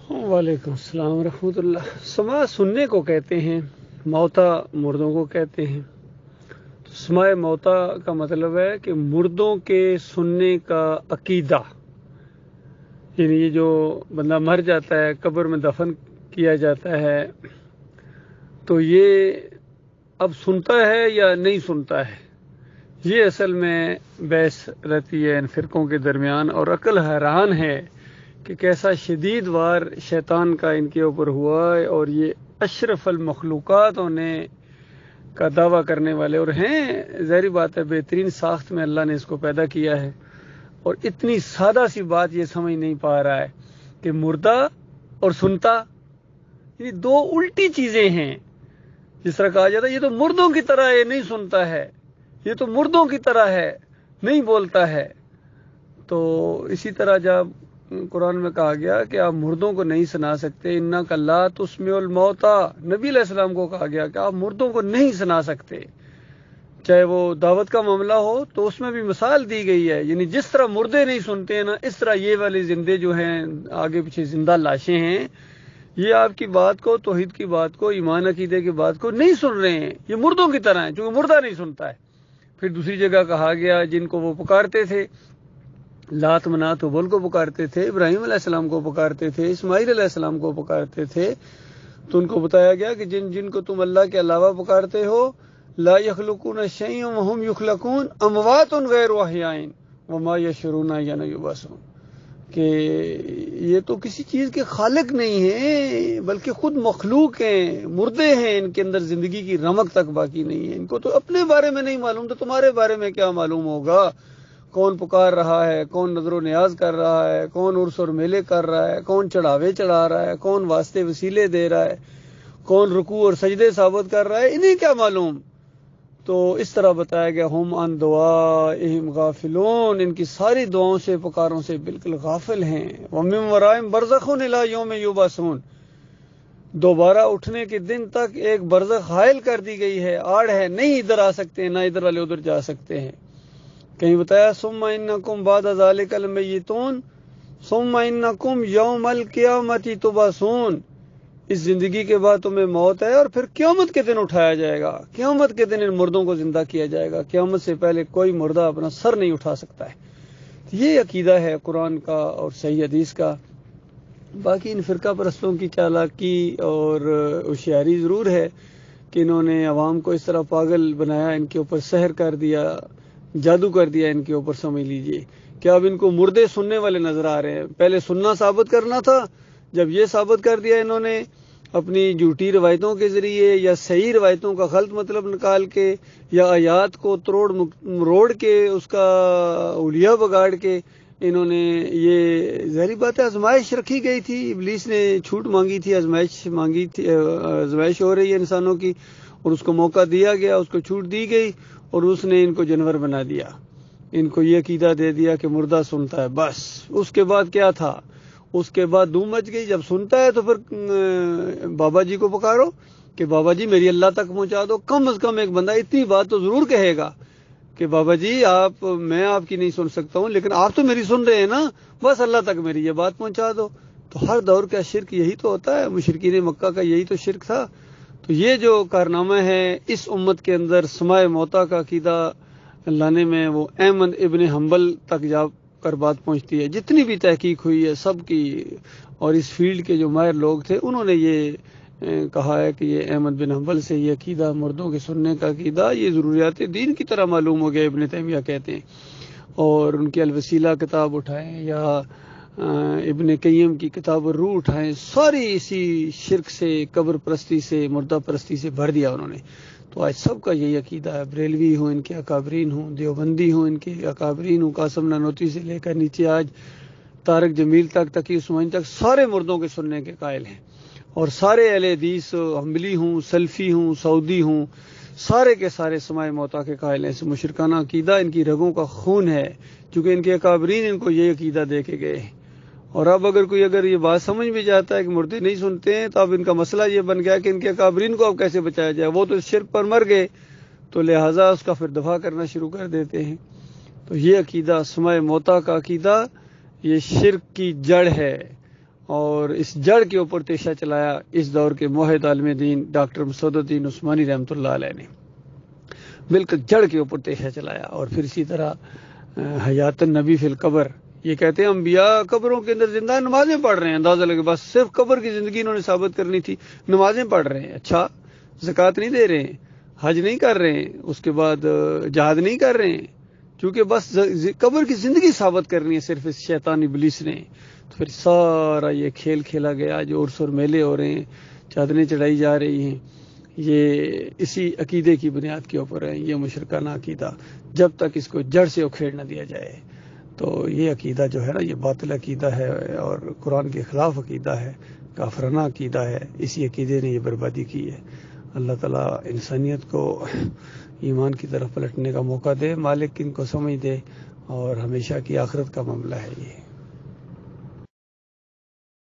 وعلیکم السلام ورحمۃ اللہ۔ سماع سننے کو کہتے ہیں، موتا مردوں کو کہتے ہیں۔ تو سماع موتا کا مطلب ہے کہ مردوں کے سننے کا عقیدہ، یعنی یہ جو بندہ مر جاتا ہے، قبر میں دفن کیا جاتا ہے، تو یہ اب سنتا ہے یا نہیں سنتا ہے، یہ اصل میں بحث رہتی ہے ان فرقوں کے درمیان، اور عقل حیران ہے کہ کیسا شدید وار شیطان کا ان کے اوپر ہوا ہے، اور یہ اشرف المخلوقات ہونے کا دعویٰ کرنے والے، اور ہیں ظاہری بات ہے بہترین ساخت میں اللہ نے اس کو پیدا کیا ہے، اور اتنی سادہ سی بات یہ سمجھ نہیں پا رہا ہے کہ مردہ اور سنتا یہ دو الٹی چیزیں ہیں۔ جس طرح کہا جاتا ہے یہ تو مردوں کی طرح ہے، نہیں سنتا ہے، یہ تو مردوں کی طرح ہے، نہیں بولتا ہے۔ تو اسی طرح جب قرآن میں کہا گیا کہ آپ مردوں کو نہیں سنا سکتے، انک لا تسمع الموتیٰ، نبی علیہ السلام کو کہا گیا کہ آپ مردوں کو نہیں سنا سکتے، چاہے وہ دعوت کا معاملہ ہو تو اس میں بھی مثال دی گئی ہے، یعنی جس طرح مردے نہیں سنتے ہیں نا، اس طرح یہ والے زندے جو ہیں آگے پیچھے زندہ لاشیں ہیں، یہ آپ کی بات کو، توحید کی بات کو، ایمان عقیدے کی بات کو نہیں سن رہے ہیں، یہ مردوں کی طرح ہیں، چونکہ مردہ نہیں سنتا ہے۔ پھر دوسری جگہ کہا گیا جن کو وہ پکارتے تھے، لات منات وبل کو پکارتے تھے، ابراہیم علیہ السلام کو پکارتے تھے، اسماعیل علیہ السلام کو پکارتے تھے، تو ان کو بتایا گیا کہ جن کو تم اللہ کے علاوہ پکارتے ہو، لا یخلقون شیئا وهم یخلقون اموات غیر احیاء وما یشعرون ایان یبعثون، کہ یہ تو کسی چیز کے خالق نہیں ہیں بلکہ خود مخلوق ہیں، مردے ہیں، ان کے اندر زندگی کی رمق تک باقی نہیں ہے، ان کو تو اپنے بارے میں نہیں معلوم، تو تمہارے بارے میں کیا معلوم ہوگا؟ کون پکار رہا ہے، کون نظر و نیاز کر رہا ہے، کون عرس اور میلے کر رہا ہے، کون چڑھاوے چڑھا رہا ہے، کون واسطے وسیلے دے رہا ہے، کون رکوع اور سجدے ثابت کر رہا ہے، انہیں کیا معلوم؟ تو اس طرح بتایا گیا ہم عن دعائہم غافلون، ان کی ساری دعاؤں سے، پکاروں سے بالکل غافل ہیں۔ ومن ورائہم برزخ الی یوم یبعثون، دوبارہ اٹھنے کے دن تک ایک برزخ حائل کر دی گئی ہے، آڑ ہے، نہیں ادھر آ سکتے، نہ ادھر والے ادھر جا سکتے ہیں۔ کہیں بتایا ثم انکم بعد ذلک لمیتون ثم انکم یوم القیامۃ تبعثون، اس زندگی کے بعد تمہیں موت ہے اور پھر قیامت کے دن اٹھایا جائے گا، قیامت کے دن ان مردوں کو زندہ کیا جائے گا، قیامت سے پہلے کوئی مردہ اپنا سر نہیں اٹھا سکتا ہے۔ یہ عقیدہ ہے قرآن کا اور صحیح حدیث کا۔ باقی ان فرقہ پرستوں کی چالاکی اور ہوشیاری ضرور ہے کہ انہوں نے عوام کو اس طرح پاگل بنایا، ان کے اوپر سحر کر دیا، جادو کر دیا ان کے اوپر، سمجھ لیجئے کہ اب ان کو مردے سننے والے نظر آ رہے ہیں۔ پہلے سننا ثابت کرنا تھا، جب یہ ثابت کر دیا انہوں نے اپنی جھوٹی روایتوں کے ذریعے یا صحیح روایتوں کا غلط مطلب نکال کے، یا آیات کو توڑ مروڑ کے، اس کا اولیاء بگاڑ کے، انہوں نے یہ ظاہری بات ہے آزمائش رکھی گئی تھی، ابلیس نے چھوٹ مانگی تھی، آزمائش مانگی تھی، آزمائش ہو رہی ہے انسانوں کی، اور اس کو موقع دیا گیا، اس کو چھوٹ دی گئی، اور اس نے ان کو جانور بنا دیا، ان کو یہ عقیدہ دے دیا کہ مردہ سنتا ہے بس۔ اس کے بعد کیا تھا؟ اس کے بعد دھوم مچ گئی، جب سنتا ہے تو پھر بابا جی کو پکارو کہ بابا جی میری اللہ تک پہنچا دو، کم از کم ایک بندہ اتنی بات تو ضرور کہے گا کہ بابا جی میں آپ کی نہیں سن سکتا ہوں لیکن آپ تو میری سن رہے ہیں نا، بس اللہ تک میری یہ بات پہنچا دو۔ تو ہر دور کا شرک یہی تو ہوتا ہے، مشرکین مکہ کا یہی تو شرک تھا۔ تو یہ جو کارنامہ ہے اس امت کے اندر سماع موتا کا عقیدہ لانے میں، وہ احمد ابن حنبل تک جا کر بات پہنچتی ہے۔ جتنی بھی تحقیق ہوئی ہے سب کی، اور اس فیلڈ کے جو ماہر لوگ تھے انہوں نے یہ کہا ہے کہ یہ احمد بن حنبل سے یہ عقیدہ، مردوں کے سننے کا عقیدہ، یہ ضروریات دین کی طرح معلوم ہو گیا، ابن تیمیہ کہتے ہیں۔ اور ان کی الوسیلہ کتاب اٹھائیں یا ابن قیم کی کتاب الروح اٹھائیں، ساری اسی شرک سے، قبر پرستی سے، مردہ پرستی سے بھر دیا انہوں نے۔ تو آج سب کا یہی عقیدہ ہے، بریلوی ہوں ان کے اکابرین ہوں، دیوبندی ہوں ان کے اکابرین ہوں، قاسم نانوتوی سے لے کر نیچے آج طارق جمیل تک، تقی عثمانی تک، سارے مردوں کے سننے کے قائل ہیں، اور سارے اہل حدیث، حنبلی ہوں، سلفی ہوں، سعودی ہوں، سارے کے سارے سماع موتا کے قائل ہیں۔ اس مشرکانہ عقیدہ ان کی رگوں کا خون ہے، کیونکہ ان کے اکابرین ان کو یہ عقیدہ دے کے گئے ہیں۔ اور اب اگر یہ بات سمجھ بھی جاتا ہے کہ مردے نہیں سنتے ہیں، تو اب ان کا مسئلہ یہ بن گیا کہ ان کے اکابرین کو اب کیسے بچایا جائے، وہ تو شرک پر مر گئے، تو لہٰذا اس کا پھر دفاع کرنا شروع کر دیتے ہیں۔ تو یہ عقیدہ، سماع موتا کا عقیدہ، یہ شرک کی جڑ ہے، اور اس جڑ کے اوپر تیشہ چلایا اس دور کے موحد عالم دین ڈاکٹر مسعود الدین عثمانی رحمۃ اللہ علیہ نے، بالکل جڑ کے اوپر تیشہ چلایا۔ اور پھر اسی طرح حیات النبی فی القبر، یہ کہتے ہیں انبیاء قبروں کے اندر زندہ نمازیں پڑھ رہے ہیں، اندازہ لگے بس صرف قبر کی زندگی انہوں نے ثابت کرنی تھی، نمازیں پڑھ رہے ہیں، اچھا زکوٰۃ نہیں دے رہے ہیں، حج نہیں کر رہے ہیں، اس کے بعد جہاد نہیں کر رہے ہیں، کیونکہ بس قبر کی زندگی ثابت کرنی ہے صرف اس شیطان ابلیس نے۔ تو پھر سارا یہ کھیل کھیلا گیا، جو عرس اور میلے ہو رہے ہیں، چادریں چڑھائی جا رہی ہیں، یہ اسی عقیدے کی بنیاد کے اوپر ہے، یہ مشرکانہ عقیدہ، جب تک اس کو جڑ سے اکھیڑ نہ دیا جائے۔ تو یہ عقیدہ جو ہے نا، یہ باطل عقیدہ ہے اور قرآن کے خلاف عقیدہ ہے، کافرانہ عقیدہ ہے، اسی عقیدے نے یہ بربادی کی ہے۔ اللہ تعالیٰ انسانیت کو ایمان کی طرف پلٹنے کا موقع دے، مالک ان کو سمجھ دے، اور ہمیشہ کی آخرت کا معاملہ ہے یہ۔